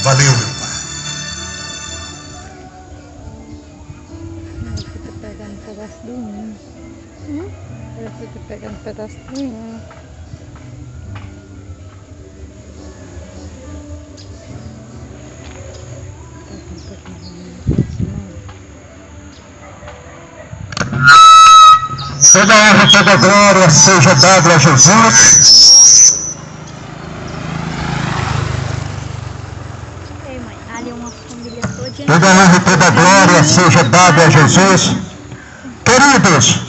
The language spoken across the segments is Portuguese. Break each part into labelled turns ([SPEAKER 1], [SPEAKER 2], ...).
[SPEAKER 1] Valeu, meu pai.
[SPEAKER 2] Você tá pegando um pedaço do ninho. Você tá pegando um pedaço do ninho.
[SPEAKER 3] Toda honra, toda glória seja dada a Jesus. Toda honra e toda glória seja dada a Jesus. Queridos,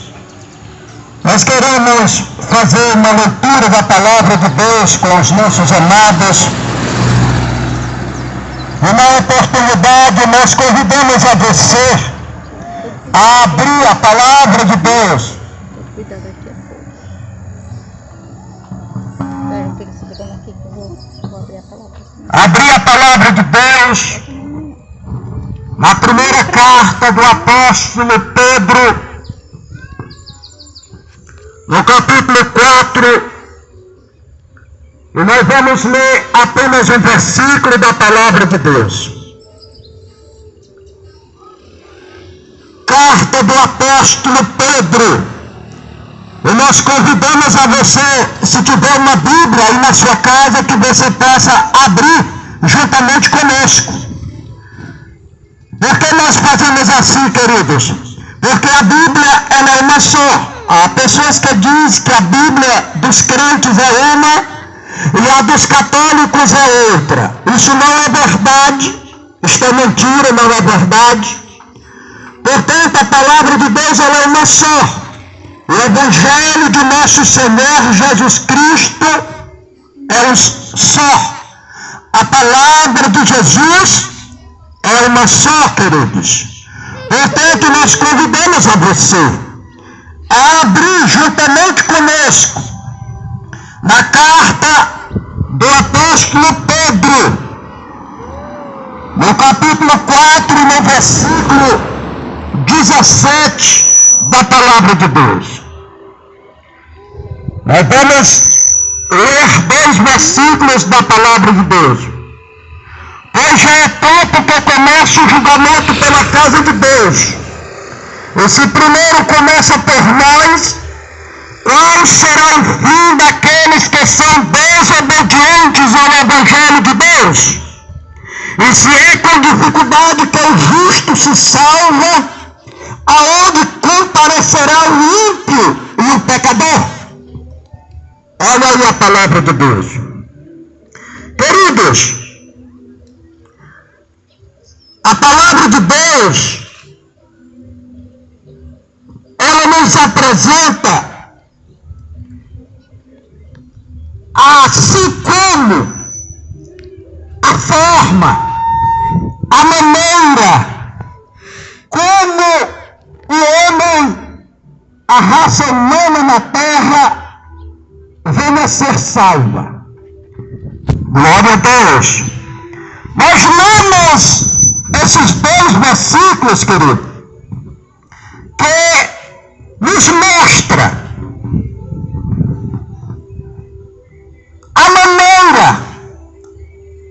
[SPEAKER 3] nós queremos fazer uma leitura da palavra de Deus com os nossos amados. E na oportunidade nós convidamos a você a abrir a palavra de Deus.
[SPEAKER 2] Cuidado aqui a pouco. Espera um pouquinho, segurando aqui que eu vou abrir a palavra.
[SPEAKER 3] Abrir a palavra de Deus na primeira carta do apóstolo Pedro, no capítulo 4, e nós vamos ler apenas um versículo da palavra de Deus. Carta do apóstolo Pedro. E nós convidamos a você, se tiver uma Bíblia aí na sua casa, que você possa abrir juntamente conosco. Por que nós fazemos assim, queridos? Porque a Bíblia, ela é uma só. Há pessoas que dizem que a Bíblia dos crentes é uma e a dos católicos é outra. Isso não é verdade. Isto é mentira, não é verdade. Portanto, a palavra de Deus, ela é uma só. O Evangelho de nosso Senhor Jesus Cristo é um só. A palavra de Jesus é uma só, queridos. Portanto, nós convidamos a você a abrir juntamente conosco na carta do apóstolo Pedro, no capítulo 4, no versículo 17 da palavra de Deus. Nós vamos ler 2 versículos da palavra de Deus. Pois já é tempo que começa o julgamento pela casa de Deus. Esse primeiro começa por nós. Qual será o fim daqueles que são desobedientes ao Evangelho de Deus? E se é com dificuldade que o justo se salva, aonde comparecerá o ímpio e o pecador? Olha aí a palavra de Deus. Queridos, a palavra de Deus, ela nos apresenta, assim como a forma, a maneira, como o homem, a raça humana na terra, vem a ser salva. Glória a Deus. Nós lemos esses 2 versículos, querido, que nos mostra a maneira,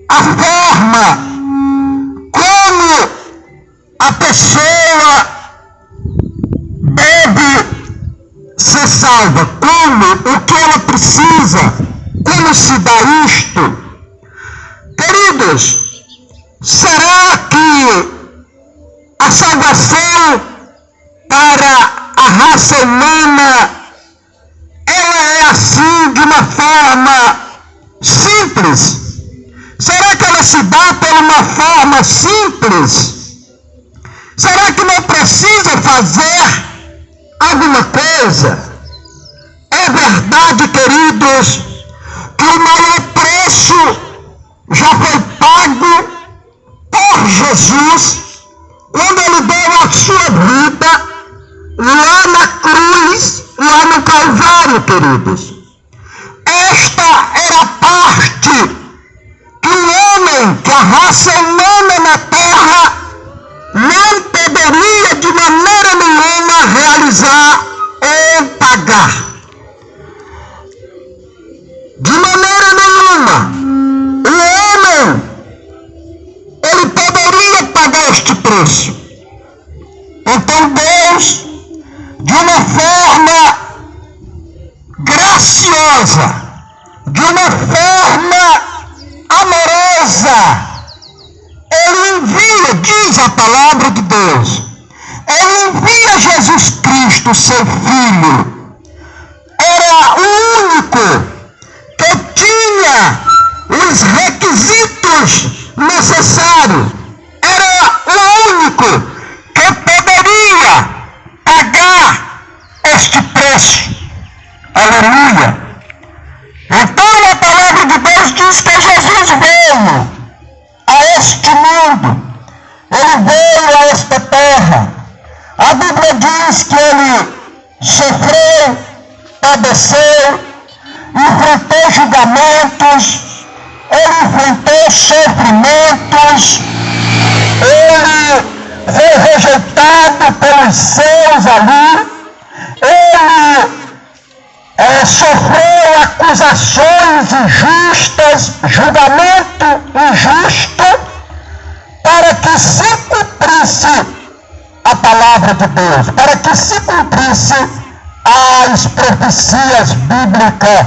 [SPEAKER 3] a forma como a pessoa deve ser salva, como, o que ela precisa, como se dá isto. Queridos, será que a salvação para a raça humana, ela é assim, de uma forma simples? Será que ela se dá por uma forma simples? Será que não precisa fazer alguma coisa? É verdade, queridos, que o maior preço já foi pago por Jesus quando ele deu a sua vida lá na cruz, lá no Calvário, queridos. Esta era a parte que o homem, que a raça humana na terra não poderia de maneira nenhuma realizar ou pagar. De maneira nenhuma. O homem em Deus de uma forma graciosa, de uma forma amorosa. Ele envia, diz a palavra de Deus, ele envia Jesus Cristo, seu Filho. Era o único que tinha os requisitos necessários. Era o único que poderia pagar este preço. Aleluia! Então a palavra de Deus diz que Jesus veio a este mundo. Ele veio a esta terra. A Bíblia diz que ele sofreu, padeceu, enfrentou julgamentos, ele enfrentou sofrimentos, ele foi rejeitado pelos seus ali, ele sofreu acusações injustas, julgamento injusto, para que se cumprisse a palavra de Deus, para que se cumprisse as profecias bíblicas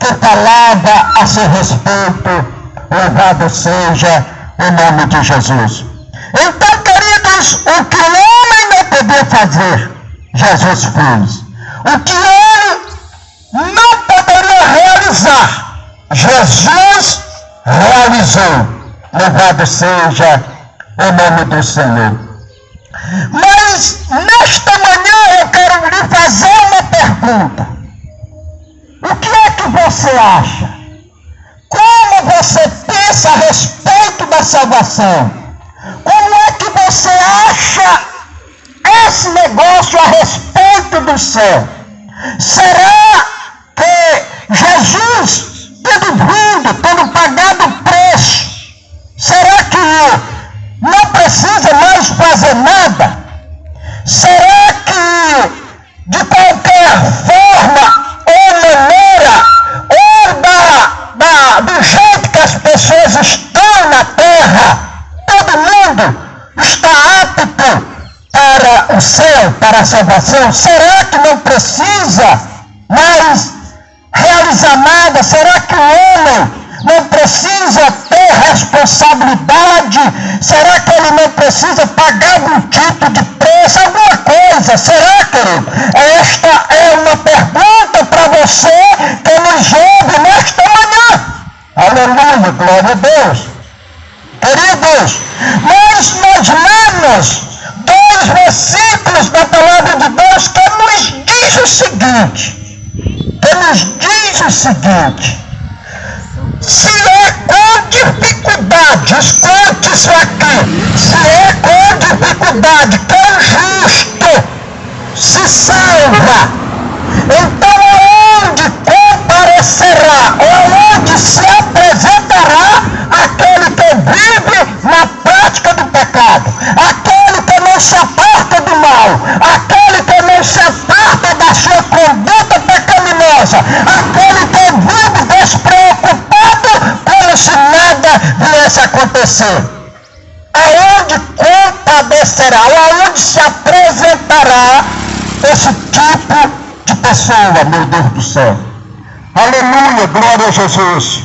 [SPEAKER 3] que falava a seu respeito. Louvado seja o nome de Jesus. Então, queridos, o que o homem não podia fazer, Jesus fez. O que ele não poderia realizar, Jesus realizou. Louvado seja o nome do Senhor. Mas nesta manhã eu quero lhe fazer uma pergunta. O que é que você acha? Como você pensa a respeito da salvação? Como é que você acha esse negócio a respeito do céu? Será que Jesus, tendo vindo, tendo pagado o preço, será que não precisa mais fazer nada? Será que de qualquer forma ou maneira, ou do jeito que as pessoas estão na terra, todo mundo está apto para o céu, para a salvação? Será que não precisa mais realizar nada? Será que o homem não precisa ter responsabilidade? Será que ele não precisa pagar algum tipo de preço, alguma coisa? Será, querido? Esta é uma pergunta para você que nos ouve nesta manhã. Aleluia, glória a Deus. Queridos, nós lemos dois versículos da palavra de Deus que nos diz o seguinte. Se é com dificuldade, escute isso aqui, se é com dificuldade que o justo se salva, então aonde comparecerá, ou aonde se apresentará aquele que vive na prática do pecado, aquele que não se aparta do mal, aquele que não se aparta da sua conduta pecaminosa, aquele que vive despreocupado como se nada viesse a acontecer. Aonde compadecerá, ou aonde se apresentará esse tipo de pessoa, meu Deus do céu. Aleluia, glória a Jesus.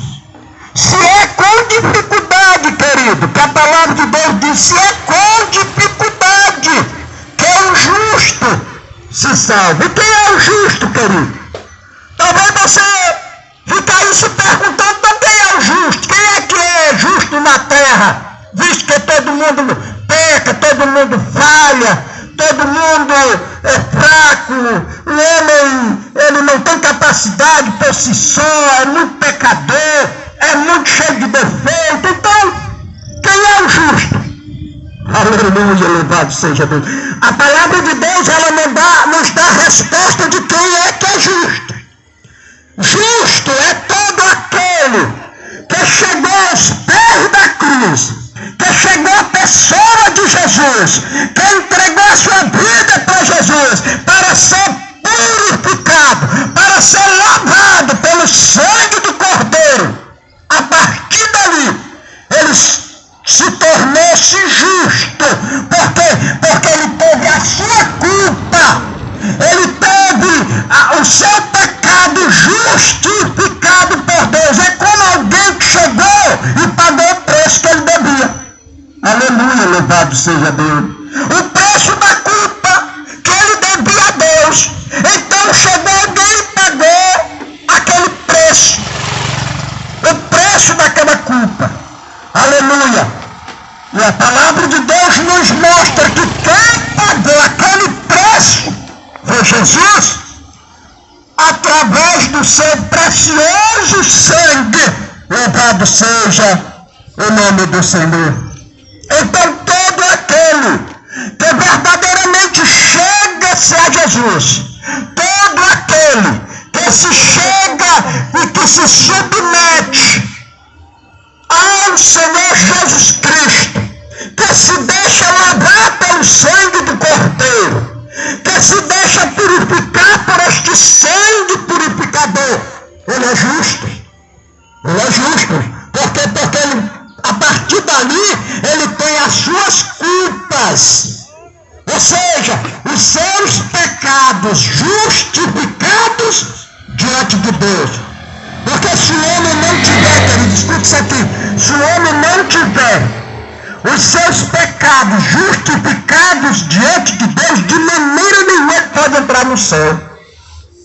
[SPEAKER 3] Se é com dificuldade, querido, que a palavra de Deus diz, se é com dificuldade que o justo se salva. E quem é o justo, querido? Talvez você fique aí se perguntando, então quem é o justo? Quem é que é justo na terra? Visto que todo mundo peca, todo mundo falha, todo mundo é fraco, o homem ele não tem capacidade por si só, é muito pecador, é muito cheio de defeito. Então, quem é o justo? Aleluia, louvado seja Deus. A palavra de Deus, ela nos dá a resposta de quem é que é justo. Justo é todo aquele que chegou aos pés da cruz, que chegou à pessoa de Jesus, que entregou a sua vida para Jesus, para ser purificado, para ser lavado pelo sangue do Cordeiro. A partir dali, ele se tornou-se justo, porque ele teve a sua louvado seja Deus. O preço da culpa que ele devia a Deus. Então chegou alguém e pagou aquele preço. O preço daquela culpa. Aleluia. E a palavra de Deus nos mostra que quem pagou aquele preço foi Jesus, através do seu precioso sangue. Louvado seja o nome do Senhor. Então todo aquele que verdadeiramente chega-se a Jesus, todo aquele que se chega e que se submete ao Senhor Jesus Cristo, que se deixa lavar pelo sangue do Cordeiro, que se deixa purificar por este sangue purificador, ele é justo. Ele é justo. Porque ele, a partir dali, ele tem as suas culpas. Ou seja, os seus pecados justificados diante de Deus. Porque se o homem não tiver, querido, escute isso aqui, se o homem não tiver os seus pecados justificados diante de Deus, de maneira nenhuma ele pode entrar no céu.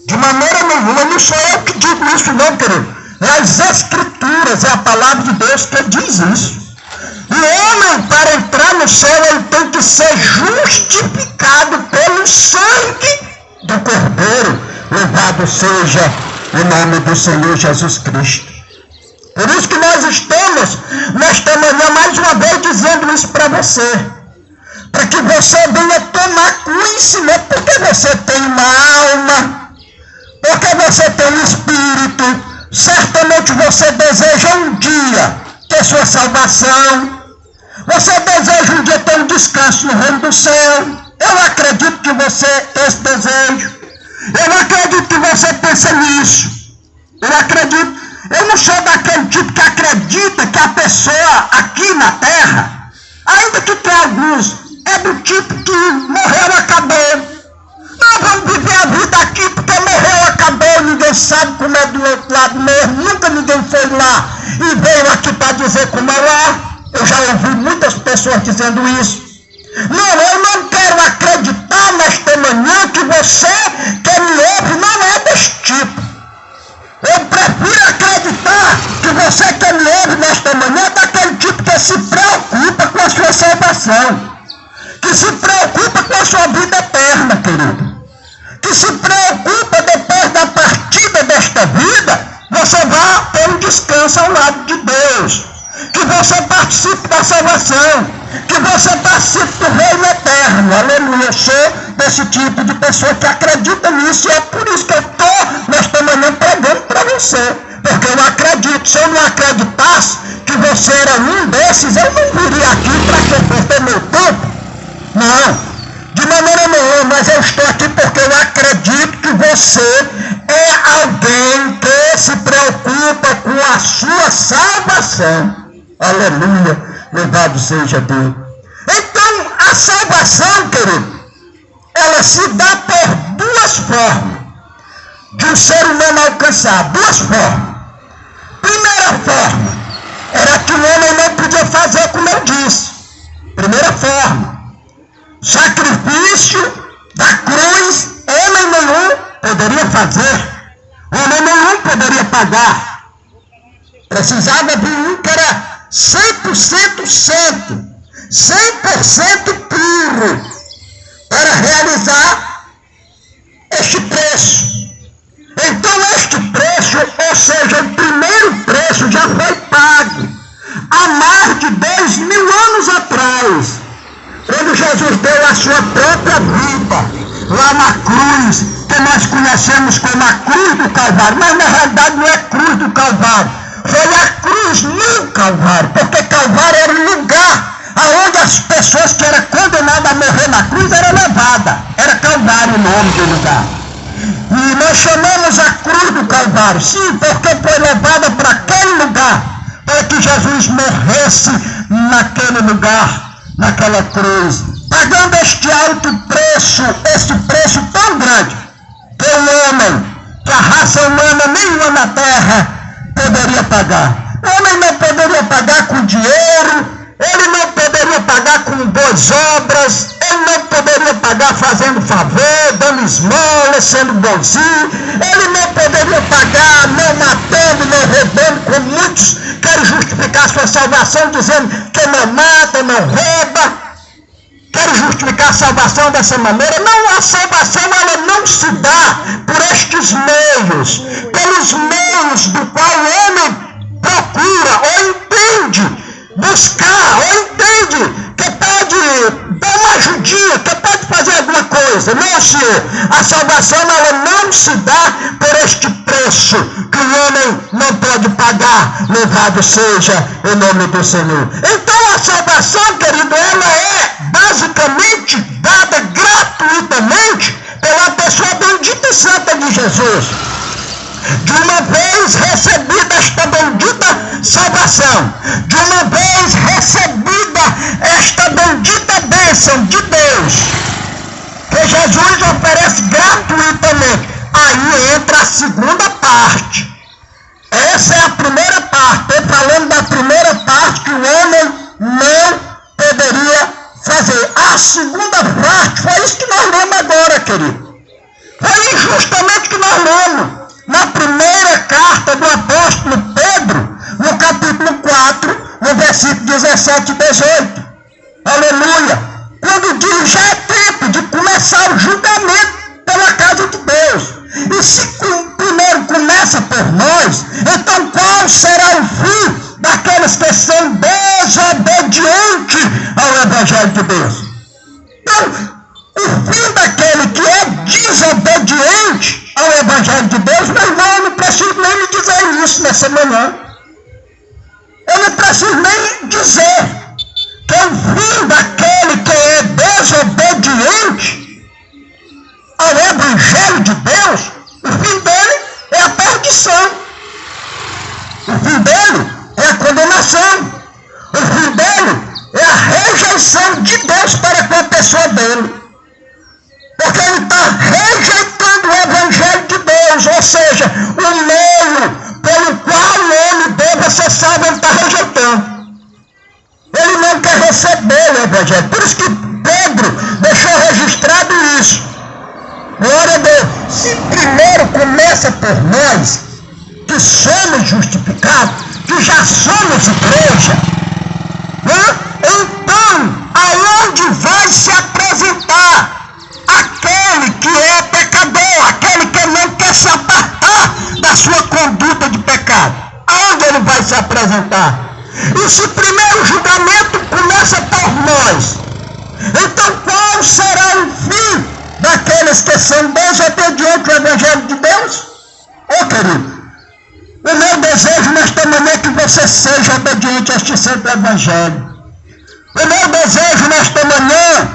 [SPEAKER 3] De maneira nenhuma, não sou eu que digo isso não, querido. É as Escrituras, é a palavra de Deus que diz isso. O homem, para entrar no céu, ele tem que ser justificado pelo sangue do Cordeiro. Louvado seja o nome do Senhor Jesus Cristo. Por isso que nós estamos, nesta manhã, mais uma vez, dizendo isso para você. Para que você venha tomar conhecimento, porque você tem uma alma, porque você tem um espírito. Certamente você deseja um dia ter sua salvação. Você deseja um dia ter um descanso no reino do céu. Eu acredito que você tem esse desejo. Eu acredito que você pensa nisso. Eu acredito. Eu não sou daquele tipo que acredita que a pessoa aqui na terra, ainda que tem alguns, é do tipo que morreu, acabou. Nós vamos viver a vida aqui porque morreu, acabou, ninguém sabe como é do outro lado mesmo, nunca ninguém foi lá e veio aqui para dizer como é lá. Eu já ouvi muitas pessoas dizendo isso. Não, eu não quero acreditar nesta manhã que você que me ouve não é desse tipo. Eu prefiro acreditar que você que me ouve nesta manhã é daquele tipo que se preocupa com a sua salvação, que se preocupa com a sua vida eterna, querido. Que se preocupa depois da partida desta vida, você vai ter um descanso ao lado de Deus. Que você participe da salvação. Que você participe do reino eterno. Aleluia. Eu sou desse tipo de pessoa que acredita nisso. E é por isso que eu estou nesta manhã pregando para você. Porque eu acredito. Se eu não acreditasse que você era um desses, eu não viria aqui para que eu perder meu tempo. Não. De maneira nenhuma, mas eu estou aqui porque eu acredito que você é alguém que se preocupa com a sua salvação. Aleluia, louvado seja Deus. Então, a salvação, querido, ela se dá por duas formas de um ser humano alcançar. Duas formas. Primeira forma, era que o homem não podia fazer como eu disse. Primeira forma. Sacrifício da cruz, homem nenhum poderia fazer, homem nenhum poderia pagar. Precisava de um que era 100% santo, 100% puro, para realizar este preço. Então este preço, ou seja, o primeiro preço já foi pago há mais de 2000 anos atrás. Quando Jesus deu a sua própria vida lá na cruz, que nós conhecemos como a cruz do Calvário, mas na realidade não é cruz do Calvário, foi a cruz no Calvário, porque Calvário era o lugar onde as pessoas que eram condenadas a morrer na cruz eram levadas, era Calvário o nome do lugar. E nós chamamos a cruz do Calvário, sim, porque foi levada para aquele lugar, para que Jesus morresse naquele lugar, naquela cruz, pagando este alto preço, este preço tão grande, que o homem, que a raça humana nenhuma na terra poderia pagar. O homem não poderia pagar com dinheiro, ele não poderia poderia pagar com boas obras, ele não poderia pagar fazendo favor, dando esmola, sendo bonzinho, ele não poderia pagar não matando, não roubando, como muitos querem justificar sua salvação dizendo que não mata, não rouba, querem justificar a salvação dessa maneira. Não, a salvação ela não se dá por estes meios, pelos meios do qual o homem procura ou entende buscar, ou entende que pode dar uma ajudinha, que pode fazer alguma coisa. Não, Senhor, a salvação ela não se dá por este preço que o homem não pode pagar. Louvado seja o nome do Senhor. Então a salvação, querido, ela é basicamente dada gratuitamente pela pessoa bendita e santa de Jesus. De uma vez recebida esta bendita salvação, de uma vez recebida esta bendita bênção de Deus, que Jesus oferece gratuitamente, aí entra a segunda parte. Essa é a primeira parte. Estou falando da primeira parte que o homem não poderia fazer. A segunda parte foi isso que nós lemos agora, querido. Foi justamente que nós lemos na primeira carta do apóstolo Pedro, no capítulo 4, no versículo 17 e 18. Aleluia! Quando diz, já é tempo de começar o julgamento pela casa de Deus. E se primeiro começa por nós, então qual será o fim daqueles que são desobedientes ao Evangelho de Deus? Então, o fim daquele que é desobediente ao Evangelho de Deus, meu irmão, eu não preciso nem lhe dizer isso nessa manhã. Eu não preciso nem dizer que o fim daquele que é desobediente ao Evangelho de Deus, o fim dele é a perdição. O fim dele é a condenação. O fim dele é a rejeição de Deus para com a pessoa dele. Porque ele está rejeitando o Evangelho de Deus, ou seja, o meio pelo qual o homem deve ser salvo, ele está rejeitando. Ele não quer receber o Evangelho. Por isso que Pedro deixou registrado isso. Glória a Deus. Se primeiro começa por nós, que somos justificados, que já somos igreja, né? Então, aonde vai se apresentar aquele que é pecador, aquele que não quer se apartar da sua conduta de pecado? Aonde ele vai se apresentar? E se primeiro o julgamento começa por nós, então qual será o fim daqueles que são desobedientes ao Evangelho de Deus? Ô querido, o meu desejo nesta manhã é que você seja obediente a este santo Evangelho. O meu desejo nesta manhã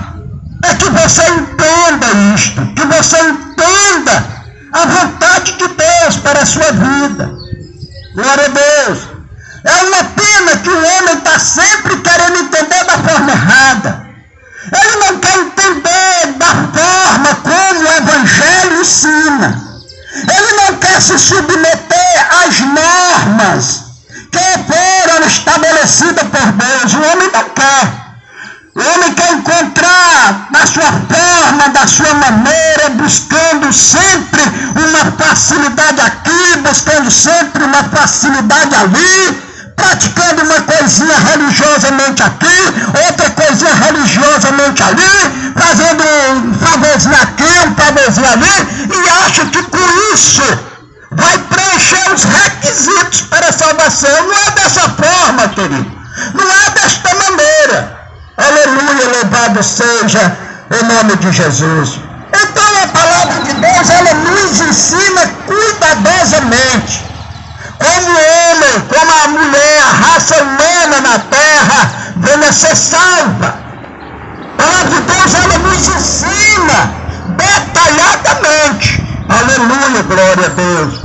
[SPEAKER 3] é que você entenda isto, que você entenda a vontade de Deus para a sua vida. Glória a Deus. É uma pena que o homem está sempre querendo entender da forma errada. Ele não quer entender da forma como o Evangelho ensina. Ele não quer se submeter às normas que foram estabelecidas por Deus. O homem não quer. O homem quer encontrar da sua forma, da sua maneira, buscando sempre uma facilidade aqui, buscando sempre uma facilidade ali, praticando uma coisinha religiosamente aqui, outra coisinha religiosamente ali, fazendo um favorzinho aqui, um favorzinho ali, e acha que com isso vai preencher os requisitos para a salvação. Não é dessa forma, querido. Não é desta maneira. Aleluia, louvado seja o nome de Jesus. Então a palavra de Deus, ela nos ensina cuidadosamente como o homem, como a mulher, a raça humana na terra venha ser salva. A palavra de Deus, ela nos ensina detalhadamente. Aleluia, glória a Deus.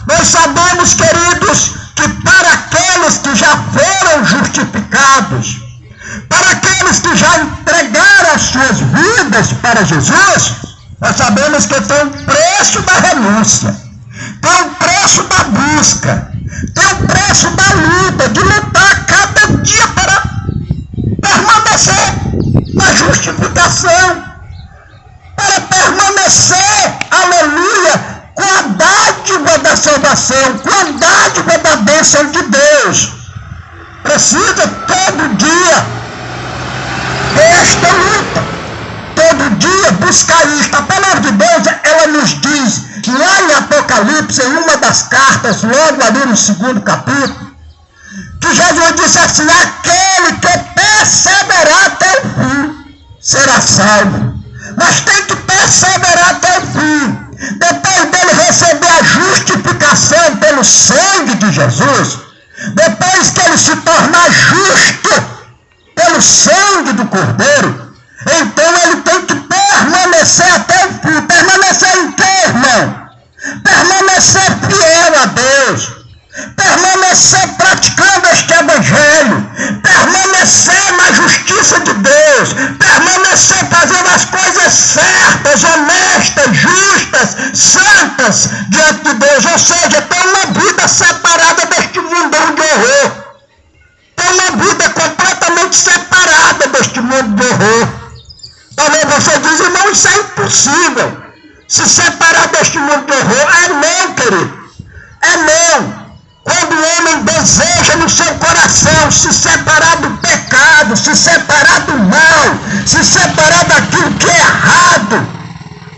[SPEAKER 3] Nós sabemos, queridos, que para aqueles que já foram justificados, para aqueles que já entregaram as suas vidas para Jesus, nós sabemos que tem um preço da renúncia, tem um preço da busca, tem um preço da luta, de lutar cada dia para permanecer salvação, para permanecer, aleluia, com a dádiva da salvação, com a dádiva da bênção de Deus. Precisa todo dia ter esta luta, todo dia buscar isto. A palavra de Deus, ela nos diz, lá em Apocalipse, em uma das cartas, logo ali no 2º capítulo, que Jesus disse assim: aquele que perseverar até o fim será salvo. Mas tem que perseverar até o fim. Depois dele receber a justificação pelo sangue de Jesus, depois que ele se tornar justo pelo sangue do Cordeiro, então ele tem que permanecer até o fim. Permanecer em quê, irmão? Permanecer fiel a Deus, permanecer praticando este evangelho, permanecer na justiça de Deus, permanecer fazendo as coisas certas, honestas, justas, santas diante de Deus. Ou seja, ter uma vida separada deste mundão de horror, ter uma vida completamente separada deste mundo de horror. Talvez você diz: irmão, isso é impossível, se separar deste mundo de horror. É não, querido, é não. Quando o homem deseja no seu coração se separar do pecado, se separar do mal, se separar daquilo que é errado,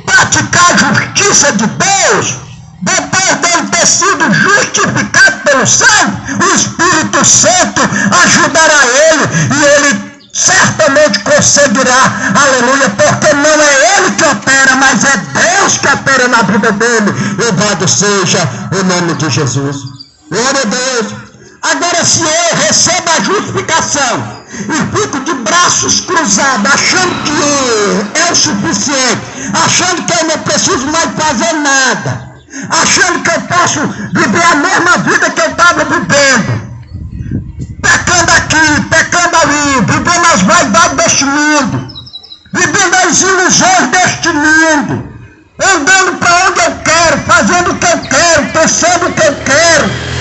[SPEAKER 3] praticar a justiça de Deus, depois dele ter sido justificado pelo sangue, o Espírito Santo ajudará ele e ele certamente conseguirá, aleluia, porque não é ele que opera, mas é Deus que opera na vida dele. Louvado seja o nome de Jesus. Glória a Deus. Agora, se eu recebo a justificação e fico de braços cruzados, achando que é o suficiente, achando que eu não preciso mais fazer nada, achando que eu posso viver a mesma vida que eu estava vivendo, pecando aqui, pecando ali, vivendo as vaidades deste mundo, vivendo as ilusões deste mundo, andando para onde eu quero, fazendo o que eu quero, pensando o que eu quero.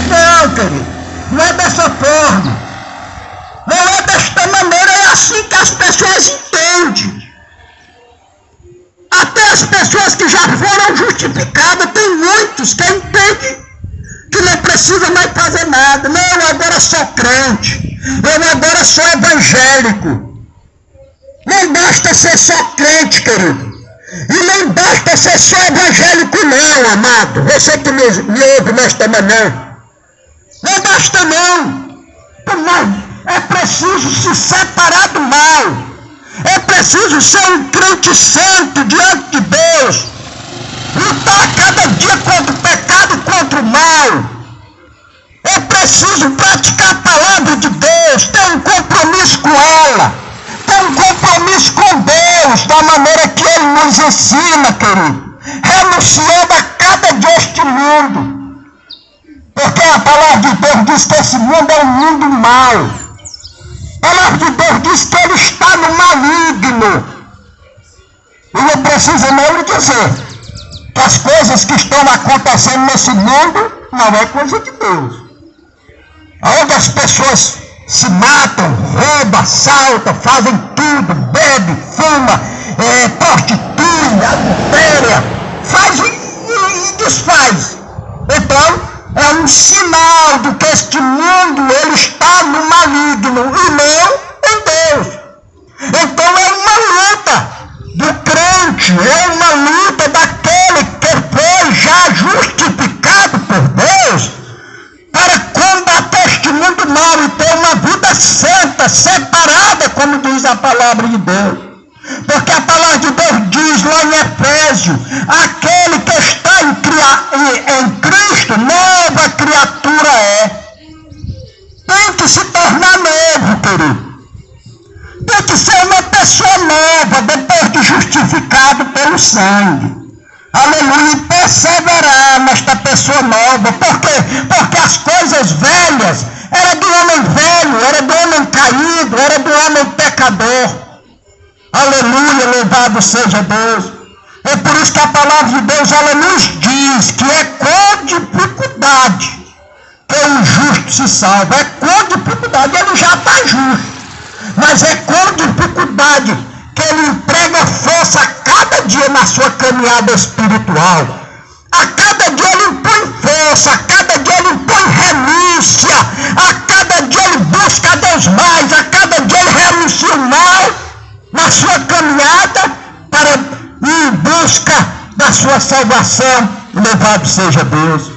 [SPEAKER 3] Não, querido, não é dessa forma, não é desta maneira. É assim que as pessoas entendem. Até as pessoas que já foram justificadas, tem muitos que entendem que não precisa mais fazer nada. Não, eu agora sou crente, eu agora sou evangélico. Não basta ser só crente, querido. E não basta ser só evangélico não, amado. Você que me ouve nesta manhã. Não basta não. É preciso se separar do mal. É preciso ser um crente santo diante de Deus. Lutar cada dia contra o pecado, contra o mal. É preciso praticar a palavra de Deus, ter um compromisso com ela, ter um compromisso com Deus, da maneira que Ele nos ensina, querido, renunciando a cada dia este mundo. Porque a palavra de Deus diz que esse mundo é um mundo mau. A palavra de Deus diz que ele está no maligno. E não precisa nem lhe dizer que as coisas que estão acontecendo nesse mundo não é coisa de Deus. Onde as pessoas se matam, roubam, assaltam, fazem tudo, bebe, fuma, prostitui, adultéria, faz e desfaz. Então, é um sinal de que este mundo ele está no maligno e não em Deus. Então é uma luta do crente, é uma luta daquele que foi já justificado por Deus para combater este mundo mal e ter uma vida santa, separada, como diz a palavra de Deus. Porque a palavra de Deus diz lá em Efésios: aquele que está em Cristo, nova criatura é. Tem que se tornar novo, querido. Tem que ser uma pessoa nova, depois de justificado pelo sangue. Aleluia, e perseverar nesta pessoa nova. Por quê? Porque as coisas velhas eram do homem velho, era do homem caído, era do homem pecador. Aleluia, louvado seja Deus. É por isso que a palavra de Deus, ela nos diz que é com dificuldade que o justo se salva. É com dificuldade, ele já está justo. Mas é com dificuldade que Ele entrega força a cada dia na sua caminhada espiritual. A cada dia Ele impõe força, a cada dia Ele impõe renúncia, a cada dia Ele busca a Deus mais, a cada dia Ele renuncia o mal na sua caminhada para ir em busca da sua salvação. Louvado seja Deus.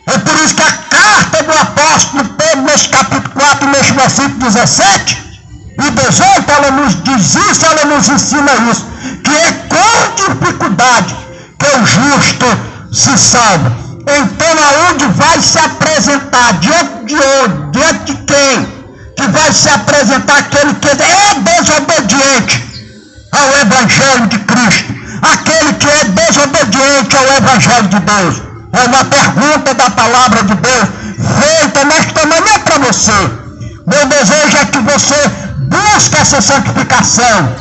[SPEAKER 3] É por isso que a carta do apóstolo Pedro, nesse capítulo 4, nesse versículo 17 e 18, ela nos diz isso, ela nos ensina isso, que é com dificuldade que o justo se salva. Então, aonde vai se apresentar? Diante de onde? Diante de quem? Que vai se apresentar aquele que é desobediente ao Evangelho de Cristo, aquele que é desobediente ao Evangelho de Deus. É uma pergunta da palavra de Deus feita nesta manhã para você. Meu desejo é que você busque essa santificação,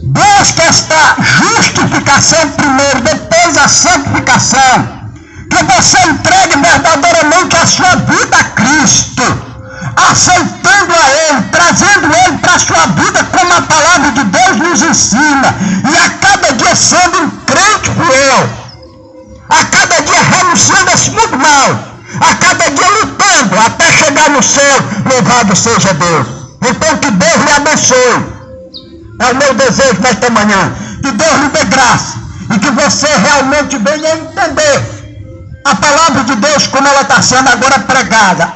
[SPEAKER 3] busque esta justificação primeiro, depois a santificação, que você entregue verdadeiramente a sua vida a Cristo, aceitando a Ele, trazendo Ele para a sua vida como a palavra de Deus nos ensina, e a cada dia sendo um crente fiel, a cada dia renunciando a esse mundo mal, a cada dia lutando até chegar no céu. Louvado seja Deus. Então que Deus lhe abençoe. É o meu desejo nesta manhã, que Deus lhe dê graça e que você realmente venha entender a palavra de Deus como ela está sendo agora pregada,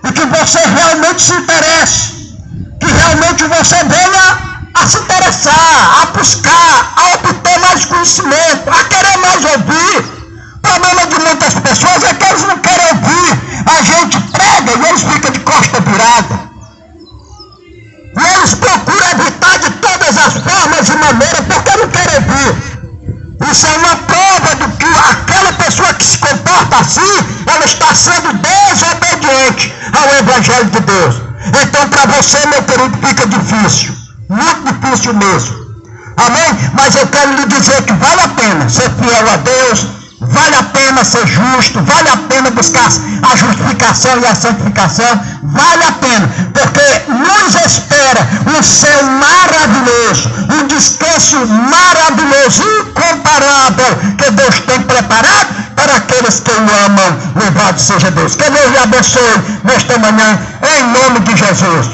[SPEAKER 3] e que você realmente se interesse, que realmente você venha a se interessar, a buscar, a obter mais conhecimento, a querer mais ouvir. O problema de muitas pessoas é que eles não querem ouvir. A gente prega e eles ficam de costa virada. E eles procuram evitar de todas as formas e maneiras porque não querem ouvir. Isso é uma prova de que aquela pessoa que se comporta assim, ela está sendo desobediente ao Evangelho de Deus. Então, para você, meu querido, fica difícil. Muito difícil mesmo. Amém? Mas eu quero lhe dizer que vale a pena ser fiel a Deus, vale a pena ser justo, vale a pena buscar a justificação e a santificação, vale a pena, porque nos espera um céu maravilhoso, um descanso maravilhoso, incomparável, que Deus tem preparado para aqueles que o amam. Louvado seja Deus. Que Deus lhe abençoe nesta manhã, em nome de Jesus.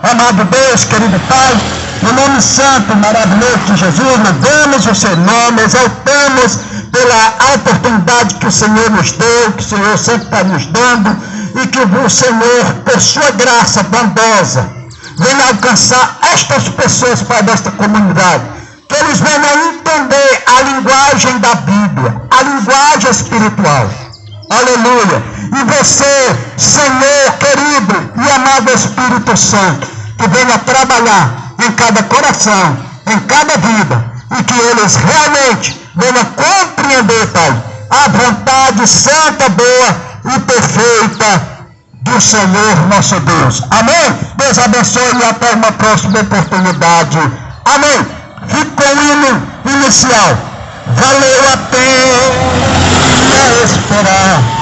[SPEAKER 3] Amado Deus, querido Pai, no nome santo, maravilhoso de Jesus, louvamos o seu nome, exaltamos pela oportunidade que o Senhor nos deu, que o Senhor sempre está nos dando, e que o Senhor, por sua graça bondosa, venha alcançar estas pessoas, Pai, desta comunidade, que eles venham entender a linguagem da Bíblia, a linguagem espiritual. Aleluia! E você, Senhor querido e amado Espírito Santo, que venha trabalhar em cada coração, em cada vida, e que eles realmente venham compreender, Pai, a vontade santa, boa e perfeita do Senhor nosso Deus. Amém? Deus abençoe e até uma próxima oportunidade. Amém? Fique com o hino inicial. Valeu a pena esperar.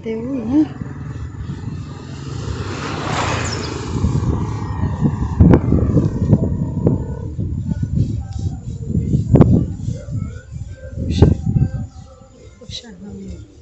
[SPEAKER 2] bateu, né? Puxa, puxa, não.